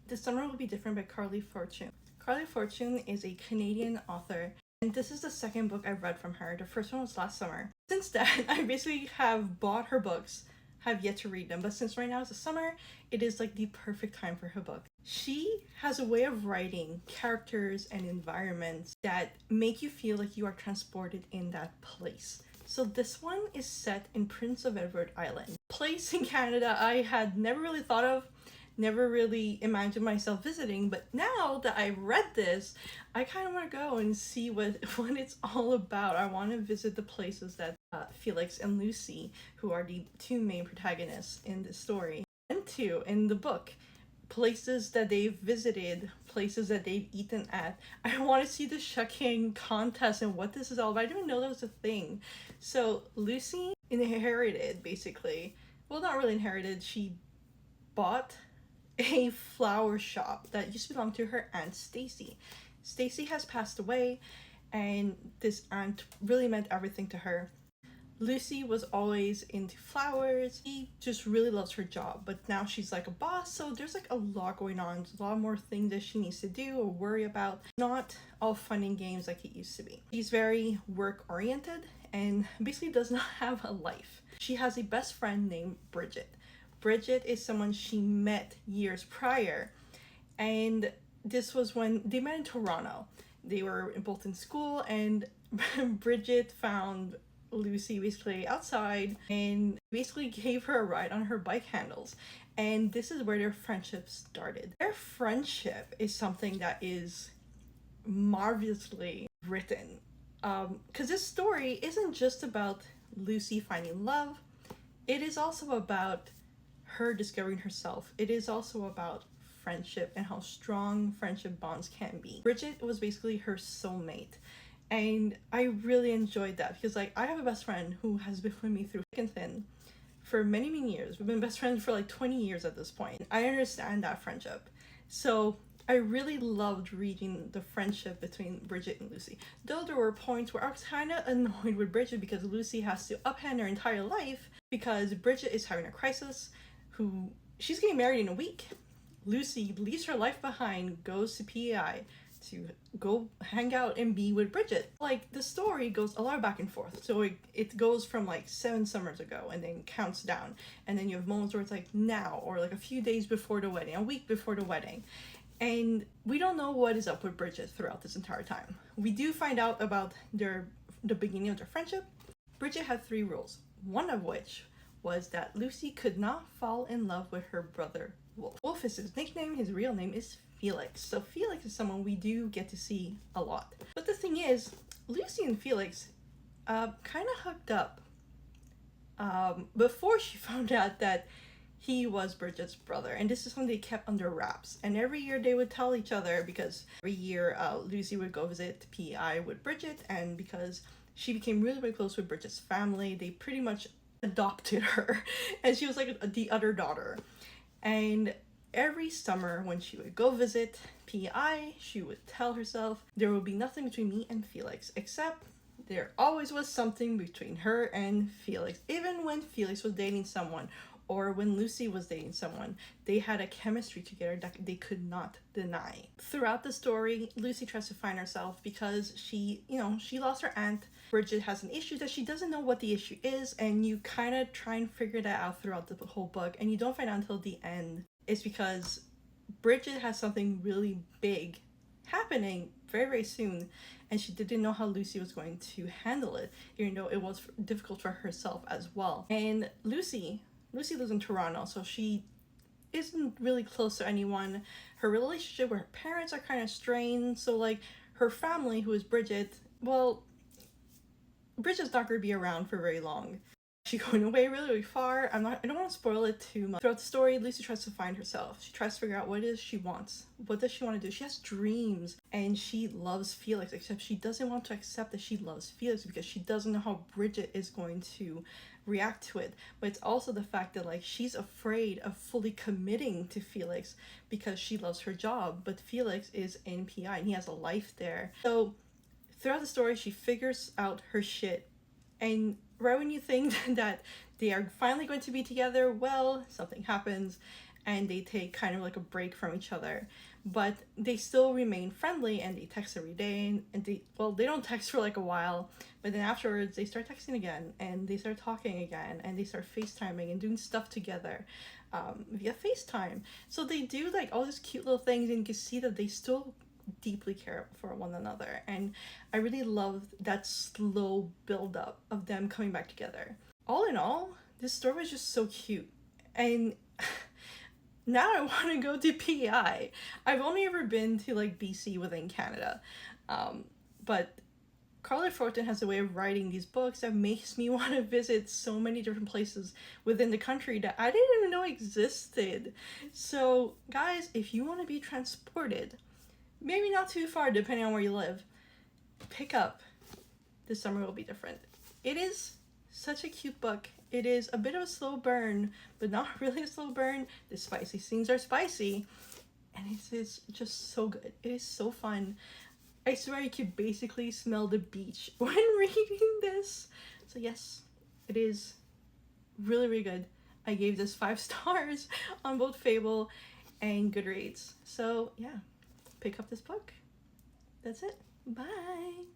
This Summer Will Be Different by Carly Fortune. Carly Fortune is a Canadian author, and this is the second book I've read from her. The first one was last summer. Since then, I basically have bought her books, have yet to read them, but since right now is the summer, it is like the perfect time for her book. She has a way of writing characters and environments that make you feel like you are transported in that place. So this one is set in Prince of Edward Island, place in Canada I had never really thought of, never really imagined myself visiting, but now that I read this, I kind of want to go and see what it's all about. I want to visit the places that Felix and Lucy, who are the two main protagonists in this story, went to in the book. Places that they've visited, places that they've eaten at. I want to see the shucking contest and what this is all about. I didn't know that was a thing. So Lucy inherited, basically, well, not really inherited, she bought a flower shop that used to belong to her aunt Stacy. Stacy has passed away, and this aunt really meant everything to her. Lucy was always into flowers. She just really loves her job, but now she's like a boss, so there's like a lot going on. There's a lot more things that she needs to do or worry about. Not all fun and games like it used to be. She's very work oriented and basically does not have a life. She has a best friend named Bridget. Bridget is someone she met years prior, and this was when they met in Toronto. They were both in school, and Bridget found Lucy basically outside and basically gave her a ride on her bike handles. And this is where their friendship started. Their friendship is something that is marvelously written. Because this story isn't just about Lucy finding love, it is also about her discovering herself. It is also about friendship and how strong friendship bonds can be. Bridget was basically her soulmate, and I really enjoyed that because like I have a best friend who has been with me through thick and thin for many years. We've been best friends for like 20 years at this point. I understand that friendship. So I really loved reading the friendship between Bridget and Lucy. Though there were points where I was kind of annoyed with Bridget because Lucy has to uphand her entire life because Bridget is having a crisis. She's getting married in a week. Lucy leaves her life behind, goes to PEI to go hang out and be with Bridget. Like, the story goes a lot back and forth. So it goes from like 7 summers ago and then counts down. And then you have moments where it's like now, or like a few days before the wedding, a week before the wedding. And we don't know what is up with Bridget throughout this entire time. We do find out about the beginning of their friendship. Bridget had 3 rules, one of which was that Lucy could not fall in love with her brother Wolf. Wolf is his nickname, his real name is Felix. So Felix is someone we do get to see a lot. But the thing is, Lucy and Felix kind of hooked up before she found out that he was Bridget's brother, and this is something they kept under wraps. And every year they would tell each other because every year Lucy would go visit PEI with Bridget, and because she became really close with Bridget's family, they pretty much adopted her and she was like the other daughter. And every summer when she would go visit PEI, she would tell herself there will be nothing between me and Felix, except there always was something between her and Felix. Even when Felix was dating someone or when Lucy was dating someone, they had a chemistry together that they could not deny. Throughout the story, Lucy tries to find herself because she lost her aunt. Bridget has an issue that she doesn't know what the issue is, and you kind of try and figure that out throughout the whole book, and you don't find out until the end. It's because Bridget has something really big happening very soon, and she didn't know how Lucy was going to handle it, even though it was difficult for herself as well. And Lucy lives in Toronto, so she isn't really close to anyone. Her relationship with her parents are kind of strained, so like her family, who is Bridget, well, Bridget's not going to be around for very long. She's going away really far. I don't want to spoil it too much. Throughout the story, Lucy tries to find herself. She tries to figure out what it is she wants. What does she want to do? She has dreams, and she loves Felix, except she doesn't want to accept that she loves Felix because she doesn't know how Bridget is going to react to it. But it's also the fact that like she's afraid of fully committing to Felix because she loves her job, but Felix is in PEI and he has a life there. So throughout the story, she figures out her shit, and right when you think that they are finally going to be together, well, something happens, and they take kind of like a break from each other, but they still remain friendly and they text every day. And they don't text for like a while, but then afterwards they start texting again and they start talking again and they start FaceTiming and doing stuff together via FaceTime. So they do like all these cute little things, and you can see that they still deeply care for one another. And I really love that slow build up of them coming back together. All in all, this story was just so cute. And now I want to go to PEI. I've only ever been to like BC within Canada. But Carly Fortune has a way of writing these books that makes me want to visit so many different places within the country that I didn't even know existed. So, guys, if you want to be transported, maybe not too far depending on where you live, pick up This Summer Will Be Different. It is such a cute book. It is a bit of a slow burn, but not really a slow burn. The spicy scenes are spicy, and it is just so good. It is so fun. I swear you could basically smell the beach when reading this. So yes, it is really, really good. I gave this 5 stars on both Fable and Goodreads. So yeah, pick up this book. That's it. Bye.